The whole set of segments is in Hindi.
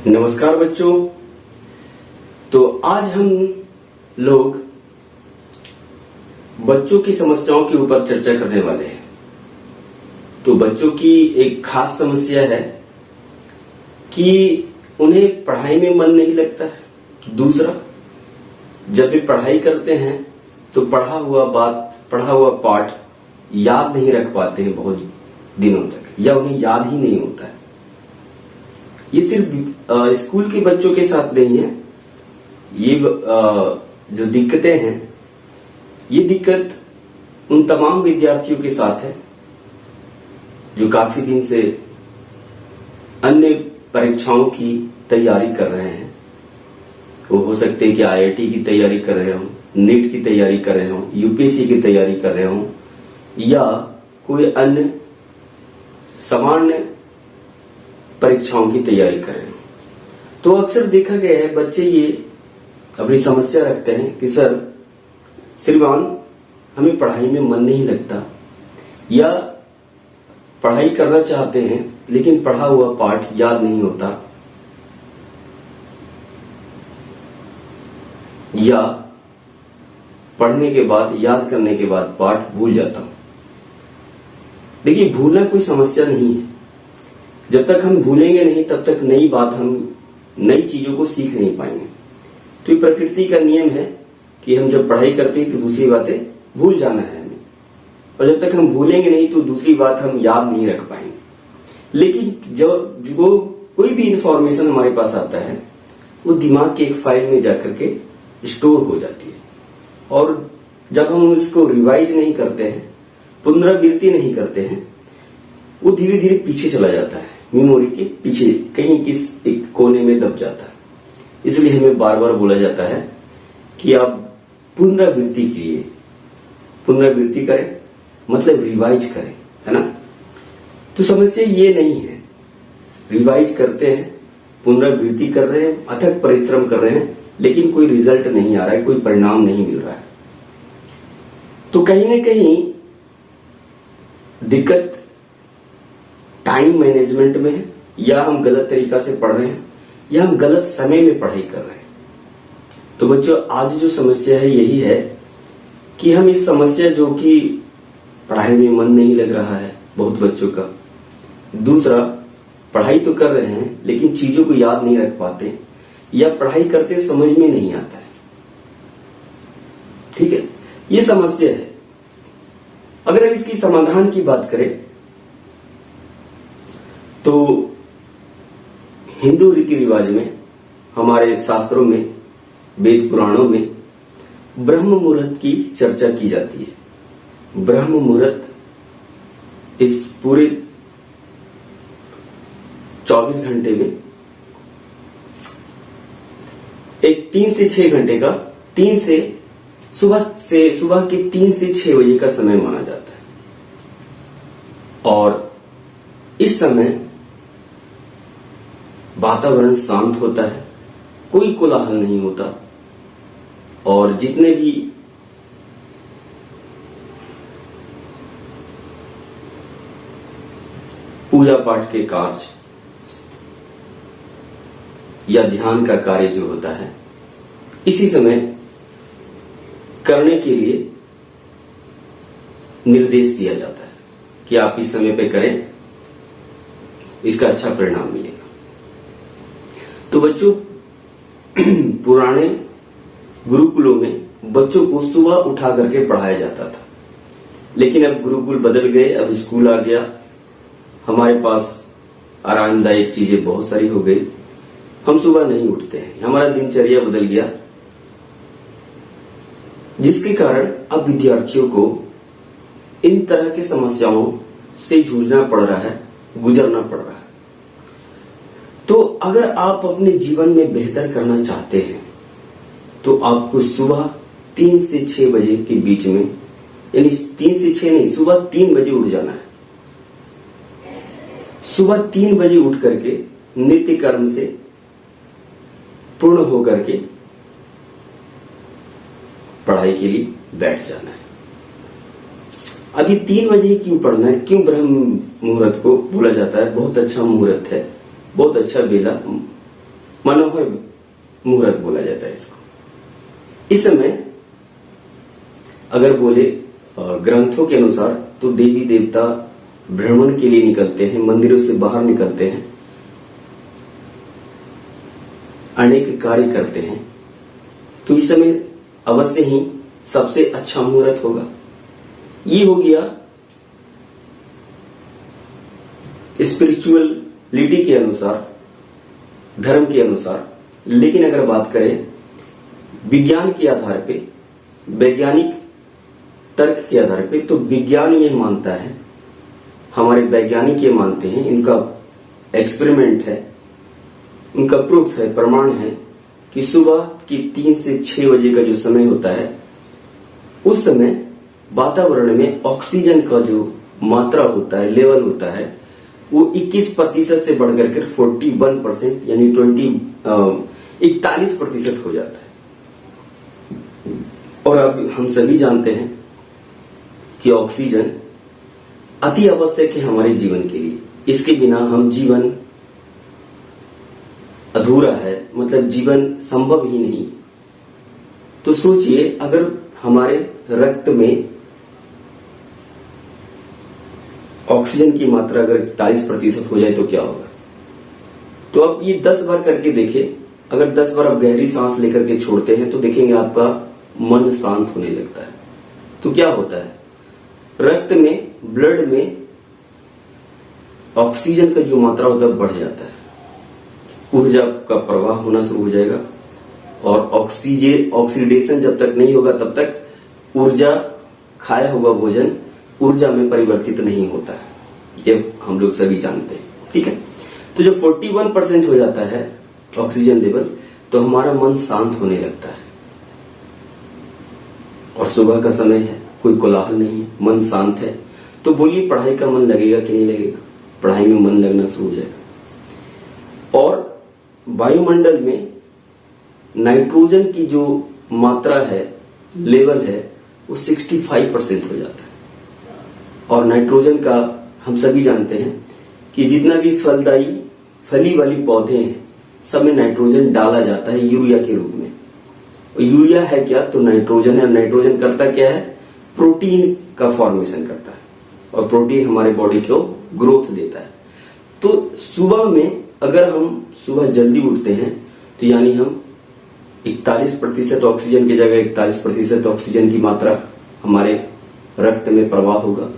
नमस्कार बच्चों। तो आज हम लोग बच्चों की समस्याओं के ऊपर चर्चा करने वाले हैं। तो बच्चों की एक खास समस्या है कि उन्हें पढ़ाई में मन नहीं लगता है। दूसरा, जब भी पढ़ाई करते हैं तो पढ़ा हुआ पाठ याद नहीं रख पाते हैं बहुत दिनों तक, या उन्हें याद ही नहीं होता है। ये सिर्फ स्कूल के बच्चों के साथ नहीं है। ये जो दिक्कतें हैं, ये दिक्कत उन तमाम विद्यार्थियों के साथ है जो काफी दिन से अन्य परीक्षाओं की तैयारी कर रहे हैं। वो हो सकते हैं कि आईआईटी की तैयारी कर रहे हो, नीट की तैयारी कर रहे हो, यूपीएससी की तैयारी कर रहे हो, या कोई अन्य सामान्य परीक्षाओं की तैयारी कर रहे हैं। तो अक्सर देखा गया है बच्चे ये अपनी समस्या रखते हैं कि सर श्रीमान, हमें पढ़ाई में मन नहीं लगता, या पढ़ाई करना चाहते हैं लेकिन पढ़ा हुआ पाठ याद नहीं होता, या पढ़ने के बाद याद करने के बाद पाठ भूल जाता हूं। देखिए, भूलना कोई समस्या नहीं है। जब तक हम भूलेंगे नहीं तब तक नई चीजों को सीख नहीं पाएंगे। तो ये प्रकृति का नियम है कि हम जब पढ़ाई करते हैं तो दूसरी बातें भूल जाना है हमें, और जब तक हम भूलेंगे नहीं तो दूसरी बात हम याद नहीं रख पाएंगे। लेकिन जो कोई भी इंफॉर्मेशन हमारे पास आता है वो दिमाग के एक फाइल में जाकर के स्टोर हो जाती है, और जब हम उसको रिवाइज नहीं करते हैं, पुनरावृत्ति नहीं करते हैं, वो धीरे धीरे पीछे चला जाता है, मेमोरी के पीछे कहीं किस एक कोने में दब जाता है। इसलिए हमें बार बार बोला जाता है कि आप पुनरावृत्ति करें, मतलब रिवाइज करें, है ना। तो समस्या ये नहीं है, रिवाइज करते हैं, पुनरावृत्ति कर रहे हैं, अथक परिश्रम कर रहे हैं, लेकिन कोई रिजल्ट नहीं आ रहा है, कोई परिणाम नहीं मिल रहा है। तो कहीं ना कहीं दिक्कत टाइम मैनेजमेंट में है, या हम गलत तरीका से पढ़ रहे हैं, या हम गलत समय में पढ़ाई कर रहे हैं। तो बच्चों, आज जो समस्या है यही है कि हम इस समस्या जो कि पढ़ाई में मन नहीं लग रहा है बहुत बच्चों का, दूसरा पढ़ाई तो कर रहे हैं लेकिन चीजों को याद नहीं रख पाते, या पढ़ाई करते समझ में नहीं आता है। ठीक है, ये समस्या है। अगर हम इसकी समाधान की बात करें तो हिंदू रीति रिवाज में, हमारे शास्त्रों में, वेद पुराणों में ब्रह्म मुहूर्त की चर्चा की जाती है। ब्रह्म मुहूर्त इस पूरे 24 घंटे में एक 3 से 6 घंटे का, सुबह के 3 से 6 बजे का समय माना जाता है, और इस समय वातावरण शांत होता है, कोई कोलाहल नहीं होता, और जितने भी पूजा पाठ के कार्य या ध्यान का कार्य जो होता है, इसी समय करने के लिए निर्देश दिया जाता है कि आप इस समय पे करें, इसका अच्छा परिणाम मिलेगा। तो बच्चों, पुराने गुरुकुलों में बच्चों को सुबह उठा करके पढ़ाया जाता था, लेकिन अब गुरुकुल बदल गए, अब स्कूल आ गया, हमारे पास आरामदायक चीजें बहुत सारी हो गई, हम सुबह नहीं उठते हैं, हमारा दिनचर्या बदल गया, जिसके कारण अब विद्यार्थियों को इन तरह की समस्याओं से जूझना पड़ रहा है, गुजरना पड़ रहा है। तो अगर आप अपने जीवन में बेहतर करना चाहते हैं तो आपको सुबह 3 से 6 बजे के बीच में, यानी 3 से 6 नहीं, सुबह 3 बजे उठ जाना है। सुबह 3 बजे उठ करके नित्य कर्म से पूर्ण होकर के पढ़ाई के लिए बैठ जाना है। अभी 3 बजे क्यों पढ़ना है, क्यों ब्रह्म मुहूर्त को बोला जाता है? बहुत अच्छा मुहूर्त है, बहुत अच्छा बेला मनोहर मुहूर्त बोला जाता है इसको। इस समय अगर बोले ग्रंथों के अनुसार तो देवी देवता भ्रमण के लिए निकलते हैं, मंदिरों से बाहर निकलते हैं, अनेक कार्य करते हैं। तो इस समय अवश्य ही सबसे अच्छा मुहूर्त होगा। ये हो गया स्पिरिचुअलिटी के अनुसार, धर्म के अनुसार। लेकिन अगर बात करें विज्ञान के आधार पे, वैज्ञानिक तर्क के आधार पे, तो विज्ञान ये मानता है, हमारे वैज्ञानिक ये मानते हैं, इनका एक्सपेरिमेंट है, उनका प्रूफ है, प्रमाण है कि सुबह की 3 से 6 बजे का जो समय होता है, उस समय वातावरण में ऑक्सीजन का जो मात्रा होता है, लेवल होता है, वो 21% से बढ़कर के 41% यानी 41% हो जाता है। और अब हम सभी जानते हैं कि ऑक्सीजन अति आवश्यक है हमारे जीवन के लिए। इसके बिना हम जीवन अधूरा है, मतलब जीवन संभव ही नहीं। तो सोचिए अगर हमारे रक्त में ऑक्सीजन की मात्रा अगर 41% हो जाए तो क्या होगा। तो अब ये 10 बार करके देखें। अगर 10 बार आप गहरी सांस लेकर के छोड़ते हैं तो देखेंगे आपका मन शांत होने लगता है। तो क्या होता है, रक्त में, ब्लड में ऑक्सीजन का जो मात्रा होता है बढ़ जाता है, ऊर्जा का प्रवाह होना शुरू हो जाएगा। और ऑक्सीडेशन जब तक नहीं होगा तब तक ऊर्जा, खाया हुआ भोजन ऊर्जा में परिवर्तित नहीं होता है। ये हम लोग सभी जानते हैं, ठीक है। तो जब 41% हो जाता है ऑक्सीजन लेवल, तो हमारा मन शांत होने लगता है। और सुबह का समय है, कोई कोलाहल नहीं है, मन शांत है। तो बोलिए पढ़ाई का मन लगेगा कि नहीं लगेगा? पढ़ाई में मन लगना शुरू हो जाएगा। और वायुमंडल में नाइट्रोजन की जो मात्रा है, लेवल है, वो 65% हो जाता है। और नाइट्रोजन का हम सभी जानते हैं कि जितना भी फली वाली पौधे हैं, सब में नाइट्रोजन डाला जाता है यूरिया के रूप में। और यूरिया है क्या? तो नाइट्रोजन है। नाइट्रोजन करता क्या है? प्रोटीन का फॉर्मेशन करता है, और प्रोटीन हमारे बॉडी को ग्रोथ देता है। तो सुबह में अगर हम सुबह जल्दी उठते हैं तो यानी हम 41% ऑक्सीजन की जगह 41% ऑक्सीजन की मात्रा हमारे रक्त में प्रवाह होगा,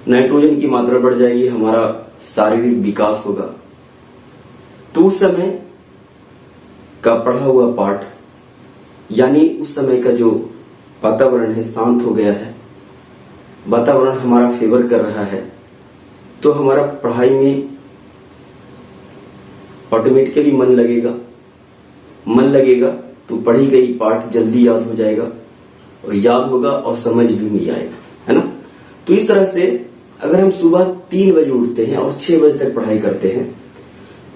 नाइट्रोजन की मात्रा बढ़ जाएगी, हमारा शारीरिक विकास होगा। तो उस समय का पढ़ा हुआ पाठ, यानी उस समय का जो वातावरण है शांत हो गया है, वातावरण हमारा फेवर कर रहा है, तो हमारा पढ़ाई में ऑटोमेटिकली मन लगेगा तो पढ़ी गई पाठ जल्दी याद हो जाएगा, और याद होगा और समझ भी नहीं आएगा, है ना। तो इस तरह से अगर हम सुबह 3 बजे उठते हैं और 6 बजे तक पढ़ाई करते हैं,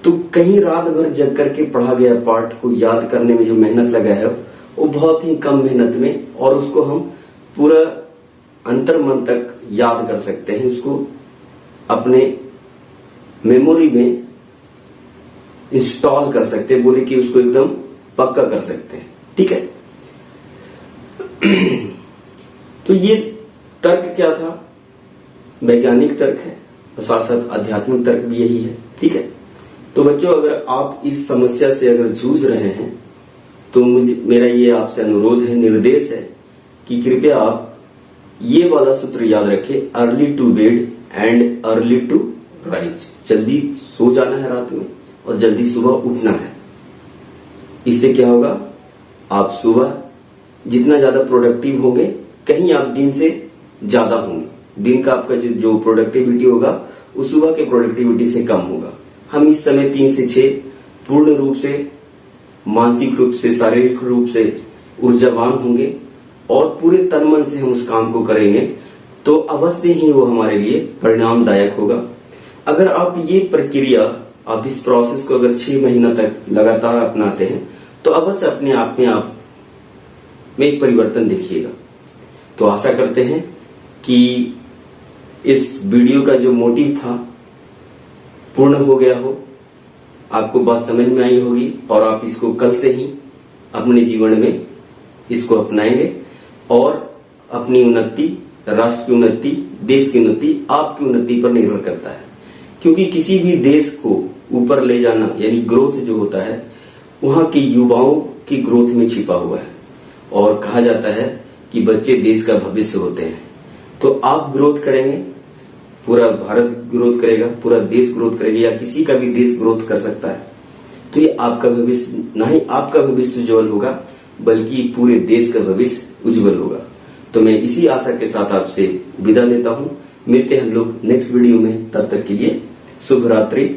तो कहीं रात भर जग करके पढ़ा गया पाठ को याद करने में जो मेहनत लगा है वो बहुत ही कम मेहनत में, और उसको हम पूरा अंतर मन तक याद कर सकते हैं, उसको अपने मेमोरी में इंस्टॉल कर सकते हैं, बोले कि उसको एकदम पक्का कर सकते हैं, ठीक है। तो ये तर्क क्या था? वैज्ञानिक तर्क है, और साथ साथ आध्यात्मिक तर्क भी यही है, ठीक है। तो बच्चों, अगर आप इस समस्या से अगर जूझ रहे हैं तो मेरा ये आपसे अनुरोध है, निर्देश है कि कृपया आप ये वाला सूत्र याद रखें, early to bed and early to rise. जल्दी सो जाना है रात में और जल्दी सुबह उठना है। इससे क्या होगा, आप सुबह जितना ज्यादा प्रोडक्टिव होंगे, कहीं आप दिन से ज्यादा होंगे। दिन का आपका जो प्रोडक्टिविटी होगा वो सुबह के प्रोडक्टिविटी से कम होगा। हम इस समय 3 से 6 पूर्ण रूप से, मानसिक रूप से, शारीरिक रूप से ऊर्जावान होंगे और पूरे तन मन से हम उस काम को करेंगे, तो अवश्य ही वो हमारे लिए परिणामदायक होगा। अगर आप ये प्रक्रिया, आप इस प्रोसेस को अगर 6 महीना तक लगातार अपनाते हैं तो अवश्य अपने आप में एक परिवर्तन देखिएगा। तो आशा करते हैं कि इस वीडियो का जो मोटिव था पूर्ण हो गया हो, आपको बात समझ में आई होगी और आप इसको कल से ही अपने जीवन में इसको अपनाएंगे और अपनी उन्नति, राष्ट्र की उन्नति, देश की उन्नति आपकी उन्नति पर निर्भर करता है। क्योंकि किसी भी देश को ऊपर ले जाना यानी ग्रोथ जो होता है वहां के युवाओं की ग्रोथ में छिपा हुआ है। और कहा जाता है कि बच्चे देश का भविष्य होते हैं। तो आप ग्रोथ करेंगे, पूरा भारत ग्रोथ करेगा, पूरा देश ग्रोथ करेगा, या किसी का भी देश ग्रोथ कर सकता है। तो ये आपका भविष्य, ना ही आपका भविष्य उज्जवल होगा बल्कि पूरे देश का भविष्य उज्जवल होगा। तो मैं इसी आशा के साथ आपसे विदा लेता हूं। मिलते हैं हम लोग नेक्स्ट वीडियो में, तब तक के लिए शुभ रात्रि।